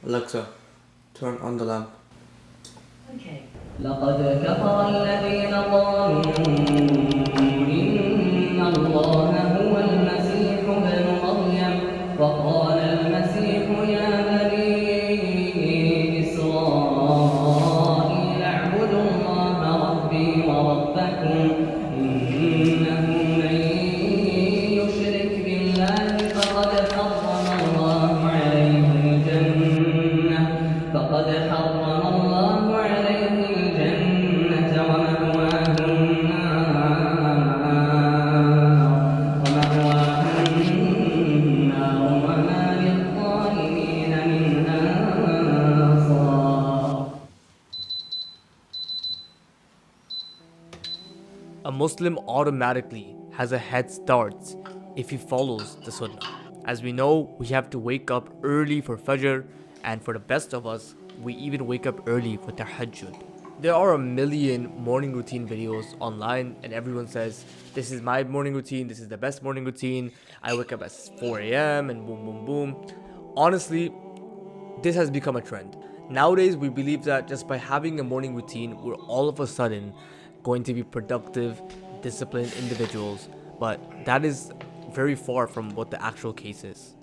Alexa, turn on the lamp. Okay. لقد كفر الذين قالوا إن الله هو المسيح ابن مريم وقال المسيح يا بني إسرائيل اعبدوا الله ربي وربكم إنه من يشرك بالله فقد حرم الله عليه الجنة ومأواه النار وما للظالمين من أنصار. A Muslim automatically has a head start if he follows the Sunnah. As we know, we have to wake up early for Fajr, and for the best of us, we even wake up early for Tahajjud. There are a million morning routine videos online, and everyone says, this is my morning routine, this is the best morning routine, I wake up at 4 a.m. and boom, boom, boom. Honestly, this has become a trend. Nowadays, we believe that just by having a morning routine, we're all of a sudden going to be productive, disciplined individuals, but that is very far from what the actual case is.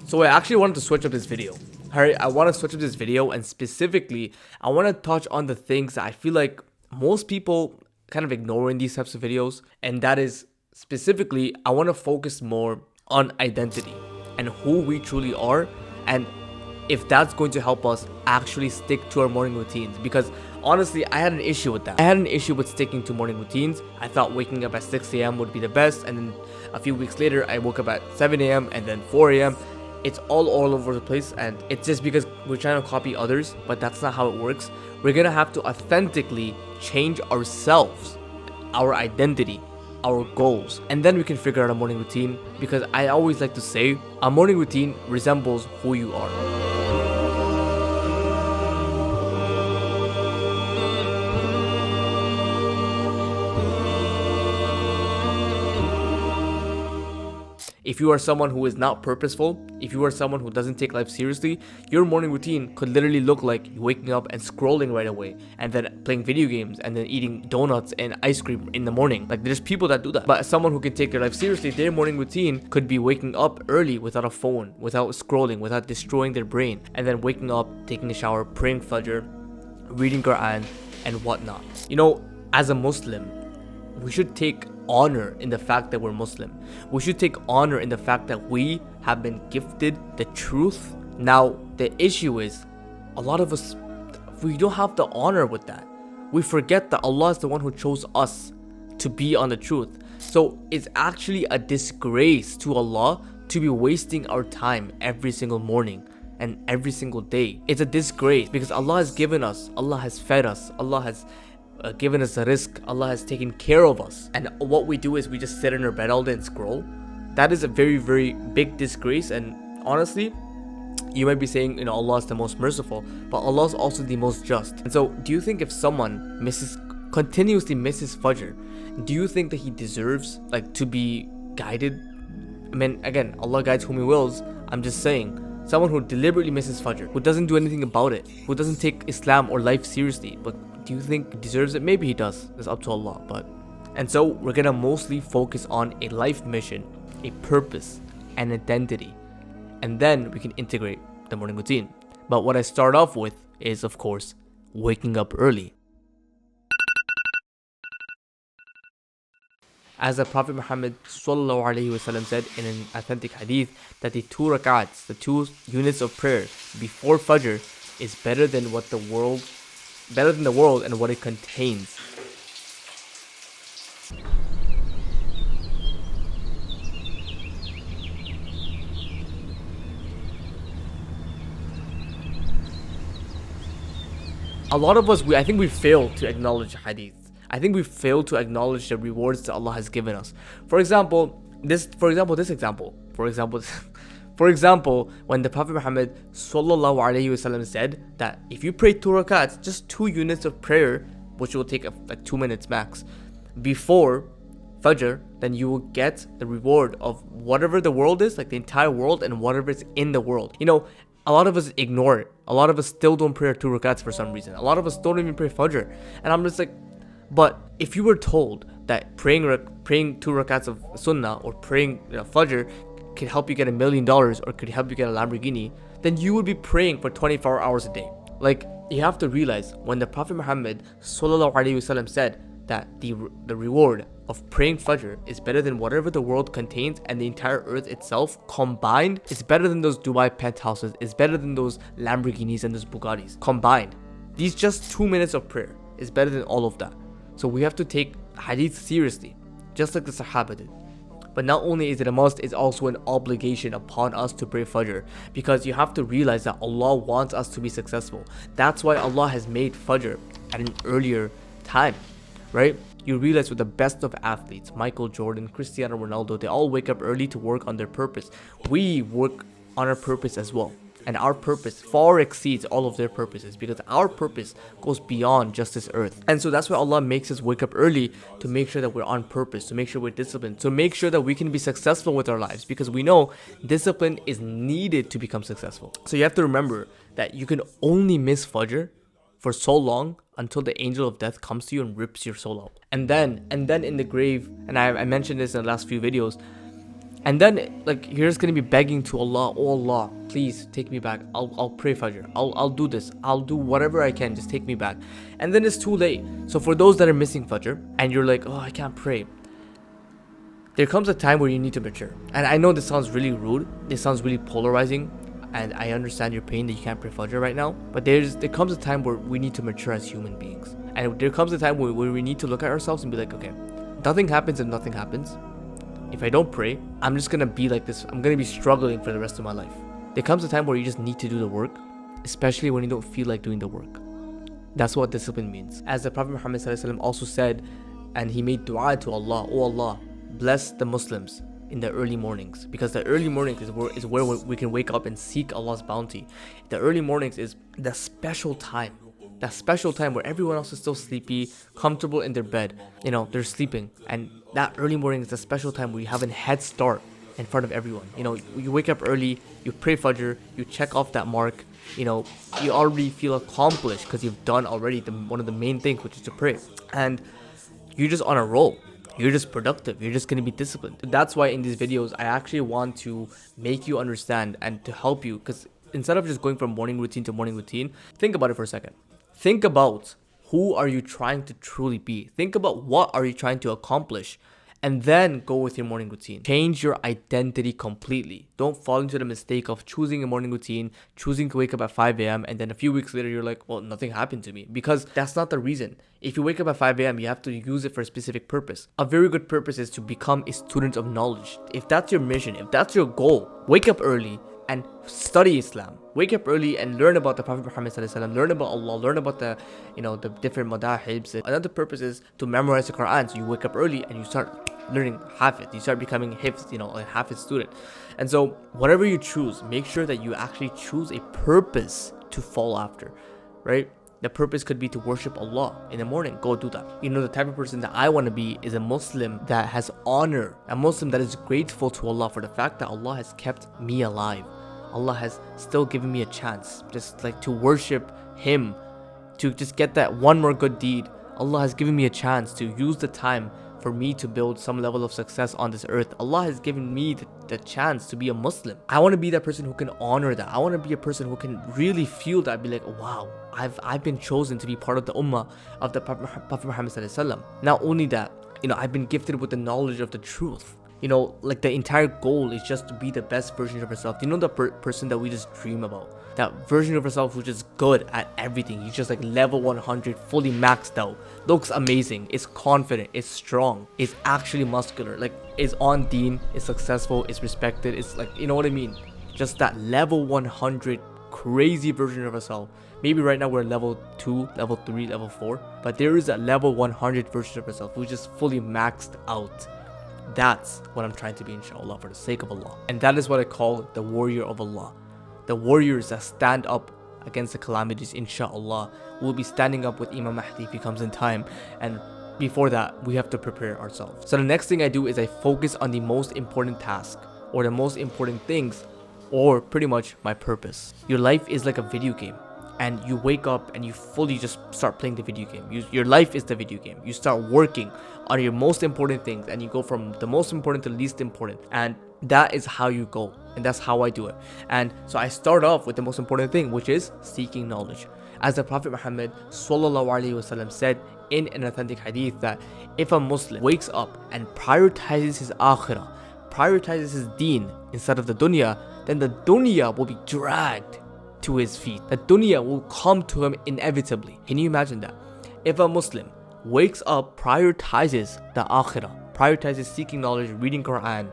So I actually wanted to switch up this video. I want to switch up this video, and specifically, I want to touch on the things that I feel like most people kind of ignore in these types of videos, and that is specifically, I want to focus more on identity and who we truly are, and if that's going to help us actually stick to our morning routines. Because honestly, I had an issue with that. I had an issue with sticking to morning routines. I thought waking up at 6 a.m. would be the best, and then a few weeks later, I woke up at 7 a.m. and then 4 a.m. It's all over the place, and it's just because we're trying to copy others, but that's not how it works. We're gonna have to authentically change ourselves, our identity, our goals, and then we can figure out a morning routine, because I always like to say a morning routine resembles who you are. If you are someone who is not purposeful, if you are someone who doesn't take life seriously, your morning routine could literally look like waking up and scrolling right away, and then playing video games, and then eating donuts and ice cream in the morning. Like, there's people that do that. But someone who can take their life seriously, their morning routine could be waking up early without a phone, without scrolling, without destroying their brain, and then waking up, taking a shower, praying Fajr, reading Quran, and whatnot. You know, as a Muslim, we should take honor in the fact that we're Muslim. We should take honor in the fact that we have been gifted the truth. Now, the issue is, a lot of us, we don't have the honor with that. We forget that Allah is the one who chose us to be on the truth. So it's actually a disgrace to Allah to be wasting our time every single morning and every single day. It's a disgrace because Allah has given us, Allah has fed us, Allah has given us a rizq, Allah has taken care of us, and what we do is we just sit in our bed all day and scroll. That is a very, very big disgrace. And honestly, you might be saying, Allah is the most merciful, but Allah is also the most just. And so, do you think if someone continuously misses Fajr, do you think that he deserves to be guided? I mean, again, Allah guides whom He wills. I'm just saying, someone who deliberately misses Fajr, who doesn't do anything about it, who doesn't take Islam or life seriously, but do you think he deserves it? Maybe he does. It's up to Allah. And so we're gonna mostly focus on a life mission, a purpose, an identity, and then we can integrate the morning routine. But what I start off with is, of course, waking up early. As the Prophet Muhammad ﷺ said in an authentic hadith, that the 2 rak'ats, the 2 units of prayer before Fajr, is better than the world and what it contains. A lot of us, I think we fail to acknowledge hadith. I think we fail to acknowledge the rewards that Allah has given us. For example, when the Prophet Muhammad ﷺ said that if you pray 2 rakats, just 2 units of prayer, which will take like 2 minutes max, before Fajr, then you will get the reward of whatever the world is, like the entire world and whatever is in the world. A lot of us ignore it. A lot of us still don't pray our 2 rakats for some reason. A lot of us don't even pray Fajr. And I'm just like, but if you were told that praying 2 rakats of Sunnah or praying Fajr could help you get $1 million or could help you get a Lamborghini, then you would be praying for 24 hours a day. Like, you have to realize when the Prophet Muhammad sallallahu alaihi wasallam said that the reward of praying Fajr is better than whatever the world contains and the entire earth itself combined, it's better than those Dubai penthouses, it's better than those Lamborghinis and those Bugattis combined. These just 2 minutes of prayer is better than all of that. So we have to take hadith seriously, just like the Sahaba did. But not only is it a must, it's also an obligation upon us to pray Fajr, because you have to realize that Allah wants us to be successful. That's why Allah has made Fajr at an earlier time, right? You realize with the best of athletes, Michael Jordan, Cristiano Ronaldo, they all wake up early to work on their purpose. We work on our purpose as well. And our purpose far exceeds all of their purposes, because our purpose goes beyond just this earth. And so that's why Allah makes us wake up early, to make sure that we're on purpose, to make sure we're disciplined, to make sure that we can be successful with our lives, because we know discipline is needed to become successful. So you have to remember that you can only miss Fajr for so long until the angel of death comes to you and rips your soul out. And then in the grave, and I mentioned this in the last few videos, and then like you're just gonna be begging to Allah, oh Allah, please take me back. I'll pray Fajr. I'll do this. I'll do whatever I can. Just take me back. And then it's too late. So for those that are missing Fajr and you're like, oh, I can't pray, there comes a time where you need to mature. And I know this sounds really rude. This sounds really polarizing. And I understand your pain that you can't pray Fajr right now. But there comes a time where we need to mature as human beings. And there comes a time where we need to look at ourselves and be like, okay, nothing happens if nothing happens. If I don't pray, I'm just gonna be like this. I'm gonna be struggling for the rest of my life. There comes a time where you just need to do the work, especially when you don't feel like doing the work. That's what discipline means. As the Prophet Muhammad ﷺ also said, and he made dua to Allah, oh Allah, bless the Muslims in the early mornings, because the early mornings is where we can wake up and seek Allah's bounty. The early mornings is the special time. That special time where everyone else is still sleepy, comfortable in their bed. They're sleeping. And that early morning is the special time where you have a head start in front of everyone. You wake up early, you pray Fajr, you check off that mark. You already feel accomplished because you've done already one of the main things, which is to pray. And you're just on a roll. You're just productive. You're just going to be disciplined. That's why in these videos, I actually want to make you understand and to help you. Because instead of just going from morning routine to morning routine, think about it for a second. Think about who are you trying to truly be. Think about what are you trying to accomplish. And then go with your morning routine. Change your identity completely. Don't fall into the mistake of choosing a morning routine, choosing to wake up at 5 a.m. and then a few weeks later you're like, well, nothing happened to me. Because that's not the reason. If you wake up at 5 a.m., you have to use it for a specific purpose. A very good purpose is to become a student of knowledge. If that's your mission, if that's your goal, wake up early and study Islam. Wake up early and learn about the Prophet Muhammad ﷺ, learn about Allah, learn about the different madahibs. Another purpose is to memorize the Quran. So you wake up early and you start learning Hafiz. You start becoming Hifz, a Hafiz student. And so whatever you choose, make sure that you actually choose a purpose to fall after, right? The purpose could be to worship Allah in the morning. Go do that. The type of person that I want to be is a Muslim that has honor, a Muslim that is grateful to Allah for the fact that Allah has kept me alive. Allah has still given me a chance, just like to worship Him, to just get that one more good deed. Allah has given me a chance to use the time for me to build some level of success on this earth. Allah has given me the chance to be a Muslim. I want to be that person who can honor that. I want to be a person who can really feel that, be like, wow, I've been chosen to be part of the ummah of the Prophet Muhammad ﷺ. Not only that, I've been gifted with the knowledge of the truth. Like the entire goal is just to be the best version of yourself. The person that we just dream about? That version of yourself who's just good at everything. He's just like level 100, fully maxed out. Looks amazing, is confident, is strong, is actually muscular, like is on deen, is successful, is respected, is like, you know what I mean? Just that level 100 crazy version of yourself. Maybe right now we're level 2, level 3, level 4. But there is a level 100 version of yourself who's just fully maxed out. That's what I'm trying to be, inshallah, for the sake of Allah. And that is what I call the warrior of Allah. The warriors that stand up against the calamities, inshallah. We'll be standing up with Imam Mahdi if he comes in time. And before that, we have to prepare ourselves. So the next thing I do is I focus on the most important task or the most important things, or pretty much my purpose. Your life is like a video game, and you wake up and you fully just start playing the video game. Your life is the video game. You start working on your most important things, and you go from the most important to least important, and that is how you go, and that's how I do it. And so I start off with the most important thing, which is seeking knowledge. As the Prophet Muhammad sallallahu alaihi wasallam said in an authentic hadith, that if a Muslim wakes up and prioritizes his akhirah, prioritizes his deen instead of the dunya, then the dunya will be dragged to his feet. The dunya will come to him inevitably. Can you imagine that? If a Muslim wakes up, prioritizes the akhirah, prioritizes seeking knowledge, reading Quran,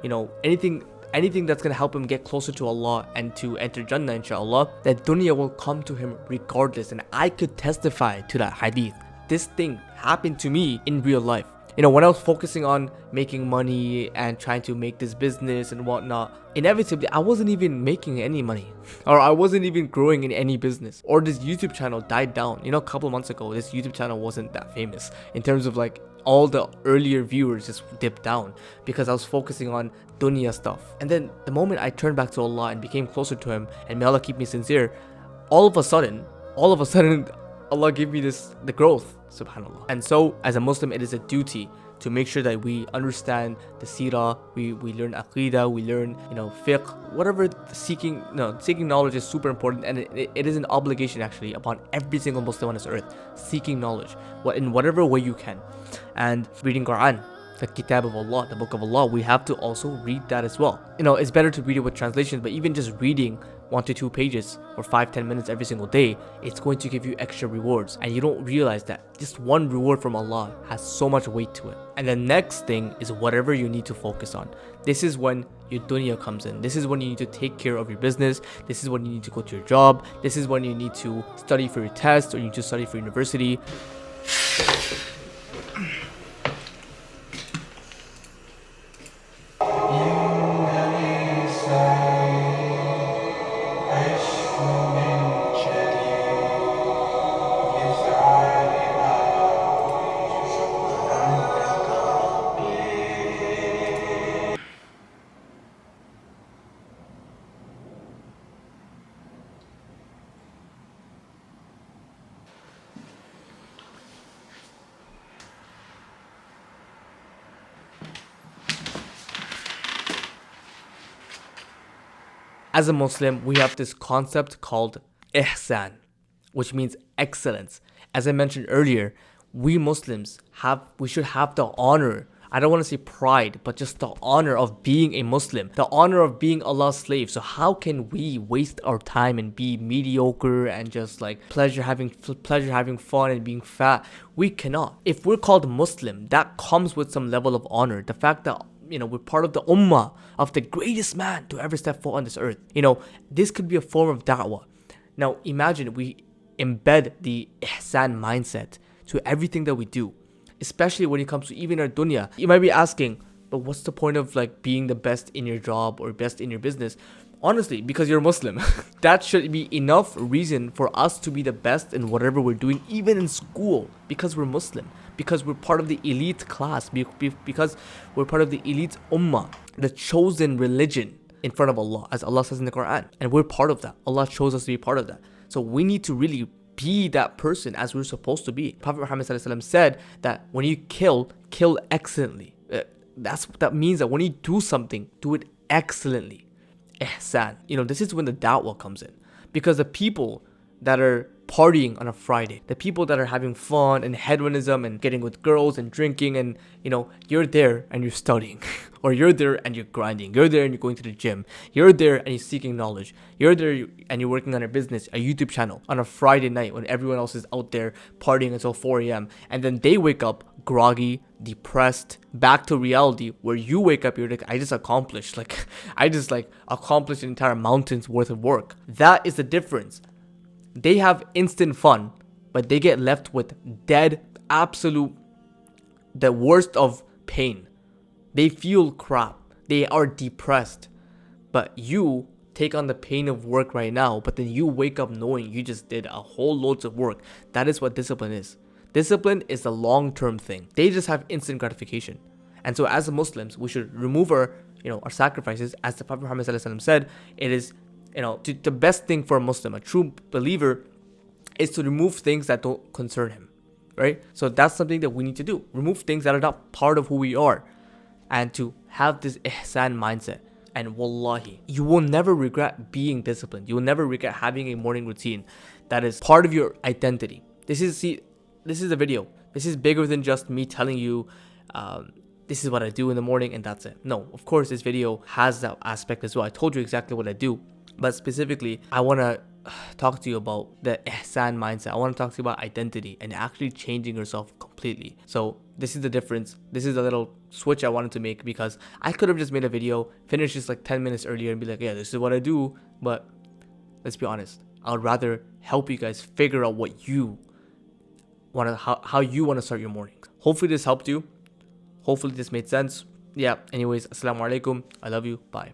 anything that's gonna help him get closer to Allah and to enter Jannah, inshallah, that dunya will come to him regardless. And I could testify to that hadith. This thing happened to me in real life. When I was focusing on making money and trying to make this business and whatnot, inevitably I wasn't even making any money, or I wasn't even growing in any business, or this YouTube channel died down. A couple months ago, this YouTube channel wasn't that famous in terms of like all the earlier viewers just dipped down because I was focusing on dunya stuff. And then the moment I turned back to Allah and became closer to Him, and may Allah keep me sincere, all of a sudden, Allah gave me the growth, subhanAllah. And so, as a Muslim, it is a duty to make sure that we understand the seerah, we learn aqidah, we learn, fiqh, whatever. Seeking knowledge is super important, and it is an obligation actually upon every single Muslim on this earth, seeking knowledge, in whatever way you can. And reading Quran, the kitab of Allah, the book of Allah, we have to also read that as well. It's better to read it with translations, but even just reading 1 to 2 pages or 5-10 minutes every single day, it's going to give you extra rewards, and you don't realize that just one reward from Allah has so much weight to it. And the next thing is whatever you need to focus on. This is when your dunya comes in. This is when you need to take care of your business. This is when you need to go to your job. This is when you need to study for your test, or you need to study for university. As a Muslim, we have this concept called ihsan, which means excellence. As I mentioned earlier, we Muslims should have the honor, I don't want to say pride, but just the honor of being a Muslim, the honor of being Allah's slave. So how can we waste our time and be mediocre and just like pleasure having fun and being fat? We cannot. If we're called Muslim, that comes with some level of honor. The fact that we're part of the ummah of the greatest man to ever step foot on this earth. This could be a form of da'wah. Now imagine we embed the ihsan mindset to everything that we do, especially when it comes to even our dunya. You might be asking, but what's the point of like being the best in your job or best in your business? Honestly, because you're Muslim. That should be enough reason for us to be the best in whatever we're doing, even in school, because we're Muslim, because we're part of the elite class, because we're part of the elite ummah, the chosen religion in front of Allah, as Allah says in the Quran. And we're part of that. Allah chose us to be part of that. So we need to really be that person as we're supposed to be. Prophet Muhammad said that when you kill excellently. That means that when you do something, do it excellently. Ihsan. This is when the da'wah comes in. Because the people that are partying on a Friday, the people that are having fun and hedonism and getting with girls and drinking, and you're there and you're studying, or you're there and you're grinding, you're there and you're going to the gym, you're there and you're seeking knowledge, you're there and you're working on a business, a YouTube channel on a Friday night when everyone else is out there partying until 4 a.m. and then they wake up groggy, depressed, back to reality, where you wake up, you're like, I just accomplished an entire mountain's worth of work. That is the difference. They have instant fun, but they get left with dead, absolute, the worst of pain. They feel crap. They are depressed. But you take on the pain of work right now, but then you wake up knowing you just did a whole loads of work. That is what discipline is. Discipline is a long-term thing. They just have instant gratification. And so as Muslims, we should remove our sacrifices. As the Prophet Muhammad ﷺ said, it is, the best thing for a Muslim, a true believer, is to remove things that don't concern him, right? So that's something that we need to do. Remove things that are not part of who we are, and to have this ihsan mindset. And wallahi, you will never regret being disciplined. You will never regret having a morning routine that is part of your identity. This is a video. This is bigger than just me telling you, this is what I do in the morning and that's it. No, of course, this video has that aspect as well. I told you exactly what I do. But specifically, I want to talk to you about the ihsan mindset. I want to talk to you about identity and actually changing yourself completely. So this is the difference. This is a little switch I wanted to make, because I could have just made a video, finished this like 10 minutes earlier and be like, yeah, this is what I do. But let's be honest, I would rather help you guys figure out what you want to, how you want to start your mornings. Hopefully this helped you. Hopefully this made sense. Yeah, anyways, assalamu alaikum. I love you. Bye.